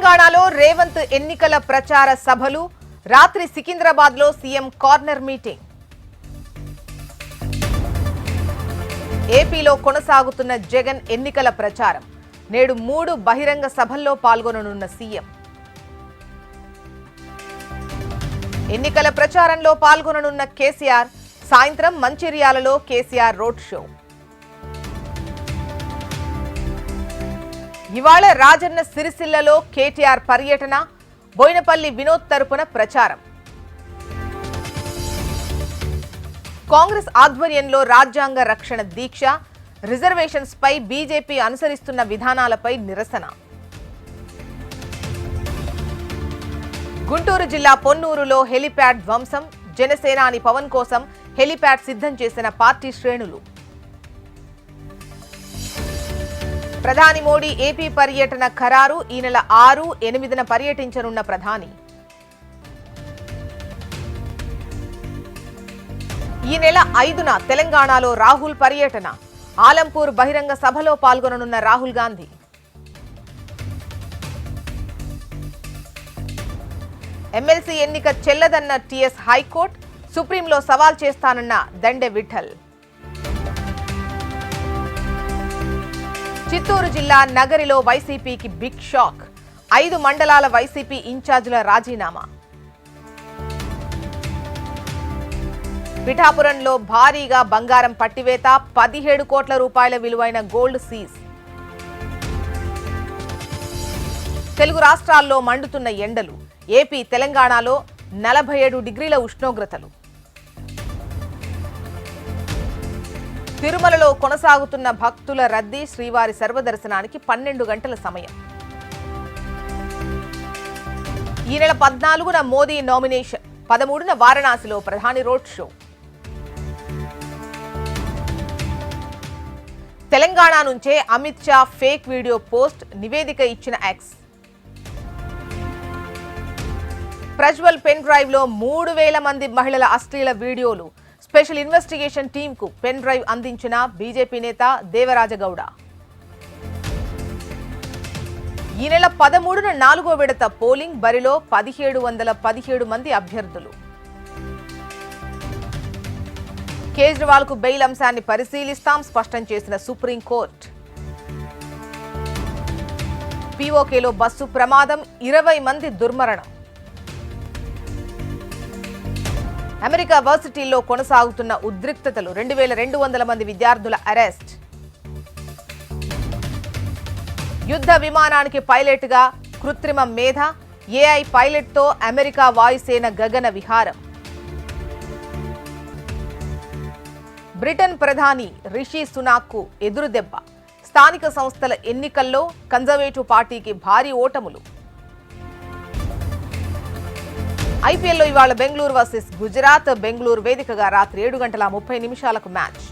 తెలంగాణలో రేవంత్ ఎన్నికల ప్రచార సభలు రాత్రి సికింద్రాబాద్లో సీఎం కార్నర్ మీటింగ్. ఏపీలో కొనసాగుతున్న జగన్ ఎన్నికల ప్రచారం. నేడు 3 బహిరంగ సభల్లో పాల్గొననున్న సీఎం. ఎన్నికల ప్రచారంలో పాల్గొననున్న కేసీఆర్ సాయంత్రం మంచిర్యాలలో కేసీఆర్ రోడ్ షో. ఇవాళ రాజన్న సిరిసిల్లలో కేటీఆర్ పర్యటన. బోయినపల్లి వినోద్ తరపున ప్రచారం. కాంగ్రెస్ ఆధ్వర్యంలో రాజ్యాంగ రక్షణ దీక్ష. రిజర్వేషన్స్ పై బీజేపీ అనుసరిస్తున్న విధానాలపై నిరసన. గుంటూరు జిల్లా పొన్నూరులో హెలిప్యాడ్ ధ్వంసం. జనసేనాని పవన్ కోసం హెలిప్యాడ్ సిద్ధం చేసిన పార్టీ శ్రేణులు. ప్రధాని మోడీ ఏపీ పర్యటన ఖరారు. ఈ నెల 6, 8న పర్యటించనున్న ప్రధాని. ఈ నెల 5న తెలంగాణలో రాహుల్ పర్యటన. ఆలంపూర్ బహిరంగ సభలో పాల్గొననున్న రాహుల్ గాంధీ. ఎమ్మెల్సీ ఎన్నిక చెల్లదన్న టీఎస్ హైకోర్టు. సుప్రీంలో సవాల్ చేస్తానన్న దండె విఠల్. చిత్తూరు జిల్లా నగరిలో వైసీపీకి బిగ్ షాక్. 5 మండలాల వైసీపీ ఇన్ఛార్జీల రాజీనామా. పిఠాపురంలో భారీగా బంగారం పట్టివేత. 17 కోట్ల రూపాయల విలువైన గోల్డ్ సీజ్. తెలుగు రాష్ట్రాల్లో మండుతున్న ఎండలు. ఏపీ, తెలంగాణలో 47 డిగ్రీల ఉష్ణోగ్రతలు. తిరుమలలో కొనసాగుతున్న భక్తుల రద్దీ. శ్రీవారి సర్వదర్శనానికి 12 గంటల సమయం. ఈ నెల 14న మోదీ నామినేషన్. 13న వారణాసిలో ప్రధాని రోడ్ షో. తెలంగాణ నుంచే Amit Shah fake video post. నివేదిక ఇచ్చిన ఎక్స్. ప్రజ్వల్ పెన్ డ్రైవ్ లో 3000 మంది మహిళల అశ్లీల వీడియోలు. స్పెషల్ ఇన్వెస్టిగేషన్ టీంకు పెన్ డ్రైవ్ అందించిన బీజేపీ నేత దేవరాజగౌడ. ఈ నెల 13న 4వ విడత పోలింగ్. బరిలో 1717 మంది అభ్యర్థులు. కేజ్రీవాల్ కు బెయిల్ అంశాన్ని పరిశీలిస్తాం స్పష్టం చేసిన సుప్రీంకోర్టు. పీఓకేలో బస్సు ప్రమాదం. 20 మంది దుర్మరణం. అమెరికా వర్సిటీల్లో కొనసాగుతున్న ఉద్రిక్తతలు. 2200 మంది విద్యార్థుల అరెస్ట్. యుద్ధ విమానానికి పైలట్ గా కృత్రిమ మేధ. ఏఐ పైలట్ తో అమెరికా వాయుసేన గగన విహారం. బ్రిటన్ ప్రధాని రిషి సునాక్ కు ఎదురుదెబ్బ. స్థానిక సంస్థల ఎన్నికల్లో కన్జర్వేటివ్ పార్టీకి భారీ ఓటములు. ఐపీఎల్లో ఇవాళ బెంగళూరు వర్సెస్ గుజరాత్. బెంగళూరు వేదికగా రాత్రి 7:30 మ్యాచ్.